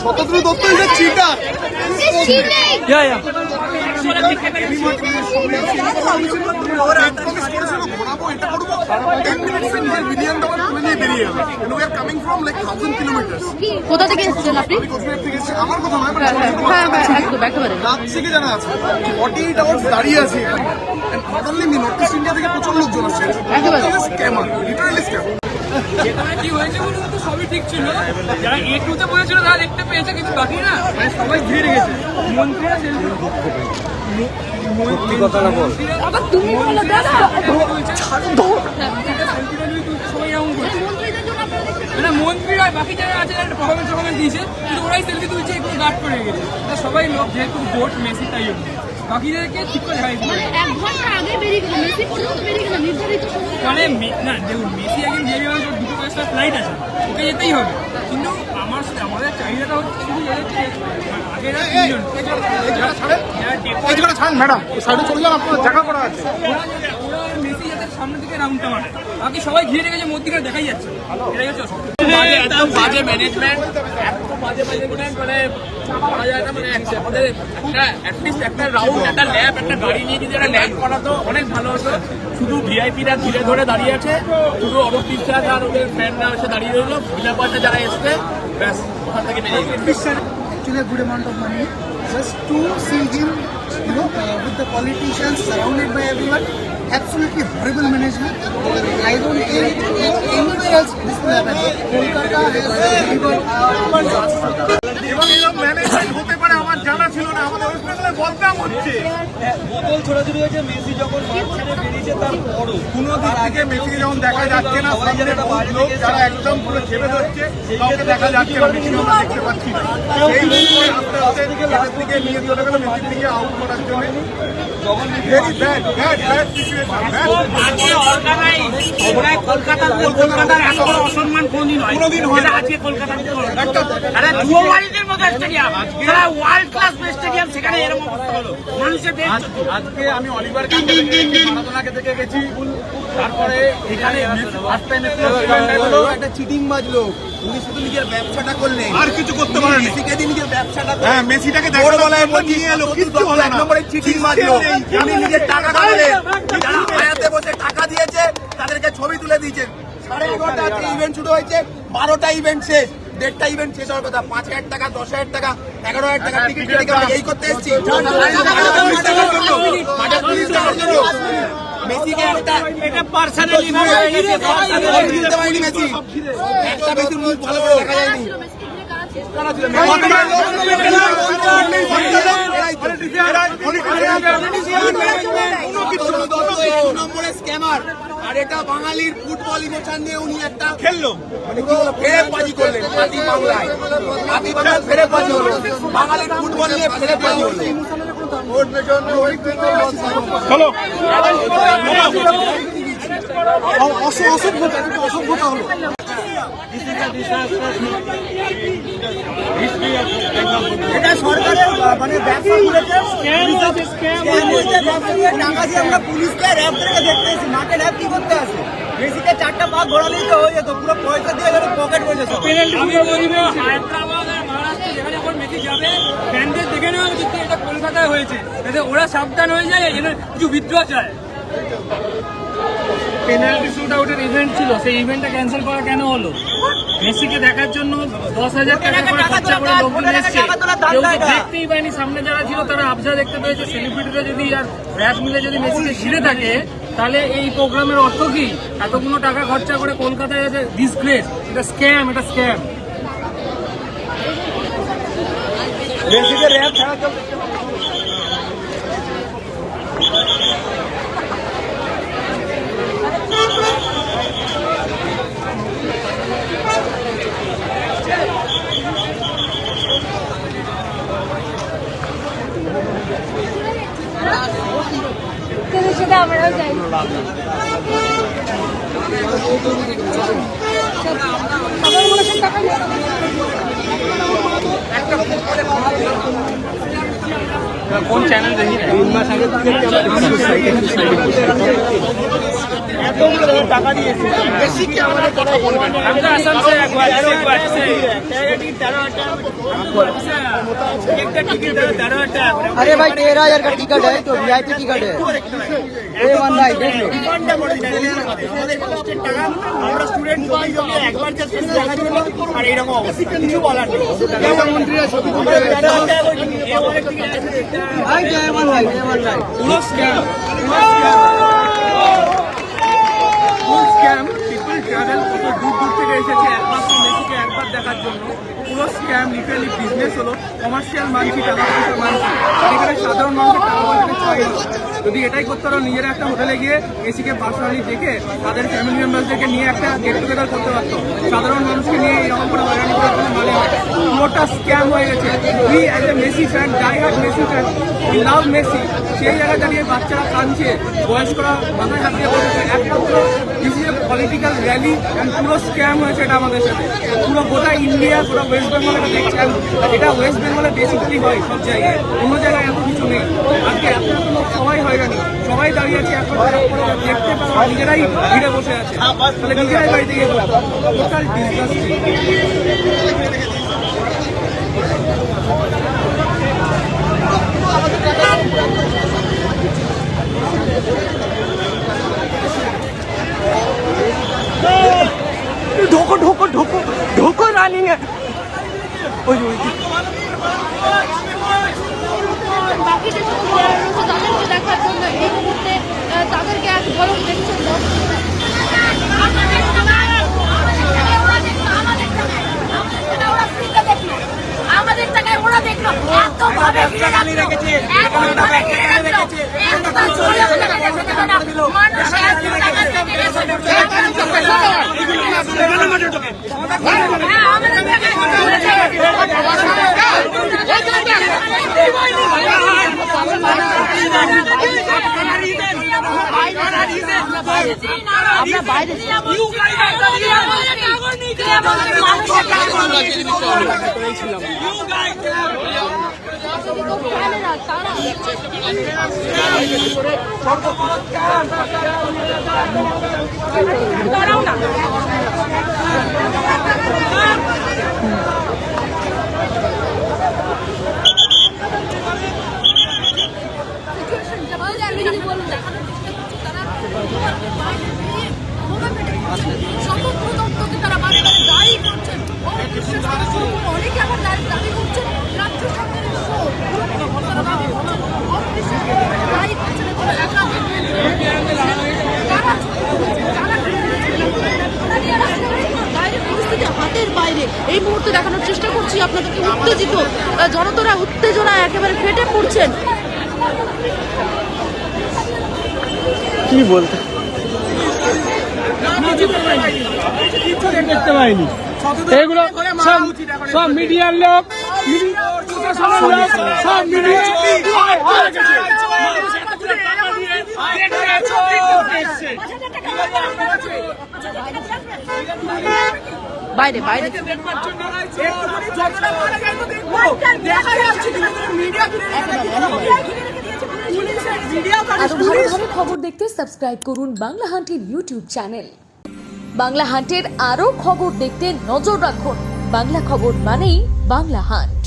Shatadru Dutta is a cheater. Yeah. We are coming from like 1,000 kilometers. কোথা থেকে এসেছেন আপনি? আমার কথা নয়, রাত থেকে জানা আছে 48 আওয়ার্স দাঁড়িয়ে আছি এখানে। Not only me, north east India থেকে প্রচুর লোকজন আসছে। Scammer, literally scam. যেখানে কি হয়েছে বলুন তো, সবই ঠিক ছিল। যারা A2-তে বলেছিল তারা দেখতে পেয়েছে, কিন্তু বাকি না মানে সবাই ঘিরে গেছে। মন্ত্রীরা মন্ত্রীরা বাকি যারা আছে একটা পারফরমেন্স দিয়েছে, কিন্তু ওরাই সেলফি তুলছে, একটু গার্ড করে গেছে। সবাই লোক যেহেতু ভোট মেসি, তাই জন্য বাকিদেরকে ঠিক করে দেখাই দিতে মানে না। দেখুন, মেসি একদিন বেরিয়ে গেলে দুটো 5টা ফ্লাইট আছে, ওকে যেতেই হবে। কিন্তু আমাদের চাহিদাটা হচ্ছে শুধু আগেরা তিনজন ম্যাডাম সাইডে চলে যান, আপনার জায়গা করা আছে। ওরা মেসি যাতে সামনে থেকে রাউন্ডটা মারে, বাকি সবাই ঘিরে রেখেছে, মধ্যিখানে দেখাই যাচ্ছে। এটাই হচ্ছে বাজে ম্যানেজমেন্ট, মানে করা যায় না। মানে একটা রাউন্ড, একটা ল্যাব, একটা গাড়ি নিয়ে যদি একটা ল্যাব করা তো অনেক ভালো হতো। শুধু ভিআইপিরা ধীরে ধরে দাঁড়িয়ে আছে, শুধু অরূপ বিশ্বাস আর ওদের ফ্যানরা এসে দাঁড়িয়ে রইলো, বিনা পয়সা যারা এসছে ব্যাস ওখান থেকে বেরিয়ে গেছে। Actually a good amount of money just to see him, with the politicians surrounded by everyone. Absolutely horrible management. I don't think anywhere else this will happen. Kolkata has delivered এবং এরকম ম্যানেজমেন্ট হতে পারে আমার জানা ছিল না। আমাদের West বেঙ্গলে বদনাম হচ্ছে। বোতল ছোড়াছুড়ি হয়েছে মেসি যখন মাঠ ছেড়ে বেরিয়েছে তার পরও কোনো দিক থেকে মেসিকে যেমন দেখা যাচ্ছে না, সামনে বহুত লোক যারা একদম পুরো চেপে ধরছে, কাউকে দেখা যাচ্ছে না, মেসি আমরা দেখতে পাচ্ছি না। সেই মুহূর্তে আস্তে আস্তে মেসির দিকে নিয়ে চলে গেল, মেসির দিকে আউট করার জন্য। Very bad situation. কলকাতার এত বড় অসম্মান কোনদিন হয়? আজকে কলকাতার ওয়ার্ল্ড ক্লাস স্টেডিয়াম, সেখানে এরকম অবস্থা হলো মানুষের। আজকে আমি অলিভার মারাদোনাকে দেখে গেছি, তারপরে এখানে একটা চিটিং বাজলো। উনি শুধু নিজের ব্যবসাটা করলেন, আর কিছু করতে পারেন। মেসিকে দিয়ে নিজের ব্যবসাটা হ্যাঁ, মেসিটাকে দেখার বেলায় নিয়ে এলো, কিচ্ছু হলো না। এক নম্বরে চিটিং বাজলো। উনি নিজের টাকা কামালেন, যারা হায়াতে বসে টাকা দিয়েছে তাদেরকে ছবি তুলে দিয়েছেন। 11:30 আজকে ইভেন্ট শুরু হয়েছে, 12টা ইভেন্ট শেষ, 1.5টা ইভেন্ট শেষ হওয়ার কথা। 5,000 টাকা, 10,000 টাকা, 11,000 টাকা টিকিট কেটে আমরা এই করতে এসেছি। মেসিকে এটা পার্সোনালি দিতে পারিনি মেসি, একটা মেসির মুখ ভালো করে দেখা যায়নি। স্ক্যামার, আর এটা বাঙালির ফুটবল ইমোশন নিয়ে উনি একটা খেললো, ফেরেবাজি করলেন। পাতি বাংলায় ফেরেবাজি হলো, বাঙালির ফুটবল নিয়ে ফেরেবাজি হলো। চলো অসভ্যতা হলো। এটা সরকারের মানে ব্যবসা করেছে, টাকা দিয়ে আমরা পুলিশকে র্যাবদেরকে দেখতে এসেছি। মাঠে র্যাব কি করতে আসে? মেসিকে 4টা পা ঘোরালেই তো হয়ে যেত, পুরো পয়সা দিয়ে গেলে পকেট হয়ে যেত। হায়দ্রাবাদ আর মহারাষ্ট্র যেখানে এখন মেসি যাবে, ফ্যানদের দেখে নেওয়া উচিত এটা কলকাতায় হয়েছে, যাতে ওরা সাবধান হয়ে যায়, এর কিছু বিদ্রোহ চায়। পেনাল্টি শুট আউটের ইভেন্ট ছিল, সেই ইভেন্টটা ক্যান্সেল করা কেন হলো? মেসিকে দেখার জন্য 10,000 টাকা করে খরচা করে লোকজন এসছে, কেউ দেখতেই পায়নি। সামনে যারা ছিল তারা আবজা দেখতে পেয়েছে। সেলিব্রিটিরা যদি আর র্যাব মিলে যদি মেসিকে ঘিরে থাকে, তাহলে এই প্রোগ্রামের অর্থ কি? এতগুলো টাকা খরচা করে কলকাতায় ডিসগ্রেস, এটা স্ক্যাম, এটা স্ক্যাম। মেসিকে র্যাব ছাড়া সেটা আমরাও যাই। কোন চ্যানেল দেখি টাকা দিয়েছে বেশি কি আমাদের কথা বলবেন हम तो असम से अरे भाई 13,000 का टिकट है तो वीआईपी टिकट है A1 भाई देख लो আমরা স্টুডেন্ট একবার জাস্ট দেখা দিল আর এরকম অবস্থা কিছু বলার নেই মন্ত্রীরা ছবি भाई A1 भाई পুরো স্ক্যাম ফুল স্ক্যাম পিপল ট্রাভেল কত দূর দূর থেকে এসেছে একমাত্র মেসিকে একবার দেখার জন্য পুরো স্ক্যাম লিটারালি বিজনেস হলো কমার্শিয়াল মানছি টাকা পয়সা মানছি এখানে সাধারণ মানুষের টাকা পয়সা ছয় যদি এটাই করতে পারো নিজেরা একটা হোটেলে গিয়ে মেসিকে পার্সোনালি দেখে তাদের ফ্যামিলি মেম্বারদেরকে নিয়ে একটা গেট টুগেদার করতে পারতো সাধারণ মানুষকে নিয়ে এরকম করে হয়রানি করার কোনো মানে হয় না। পুরোটা স্ক্যাম হয়ে গেছে we as a Messi fan die hard Messi fan we love Messi সেই জায়গায় দাঁড়িয়ে বাচ্চারা কাঁদছে বয়স্করা মাথায় হাত দিয়ে বসেছে একমাত্র this is a political rally and পুরো স্ক্যাম হয়েছে এটা আমাদের সাথে পুরো গোটা ইন্ডিয়া পুরো ওয়েস্ট বেঙ্গল এটা দেখছেন এটা ওয়েস্ট বেঙ্গলে বেসিক্যালি হয় সব জায়গায় অন্য জায়গায় এত কিছু নেই আজকে এত এত লোক সবাই হয়রানি সবাই দাঁড়িয়ে আছে এখন দেখতে পারো নিজেরাই ভিড়ে বসে আছে তাহলে নিজেরাই বাড়িতে গিয়ে টোটাল ডিসগাস্টিং ढोको ढोको ढोको ढोको रनिंग है বাকি যে সব player রয়েছে তাদেরকে দেখার জন্য এই মুহূর্তে তাদেরকে এক ঝলক দেখছেন আমাদের টাকায় ওরা দেখলো এত ভাবে ঘিরে রেখেছে এত ভাবে ঘিরে রেখেছে এত মানুষ তারাও না তারা বারে বারে দায়ী করছেন অনেকে আবার দাবি করছেন রাজ্য সরকারের দায়ী করছেন পরিস্থিতি হাতের বাইরে এই মুহূর্তে দেখানোর চেষ্টা করছি আপনাদেরকে উত্তেজিত জনতারা উত্তেজনা একেবারে ফেটে পড়ছেন কি বলতে দেখতে পাইনি এগুলো সব মিডিয়ার লোক সব মিডিয়া বাইরে বাইরে আরো ভালো ভালো খবর দেখতে সাবস্ক্রাইব করুন বাংলা হান্টের ইউটিউব চ্যানেল। বাংলা হান্টের আরো খবর দেখতে নজর রাখুন। বাংলা খবর মানেই বাংলা হান্ট।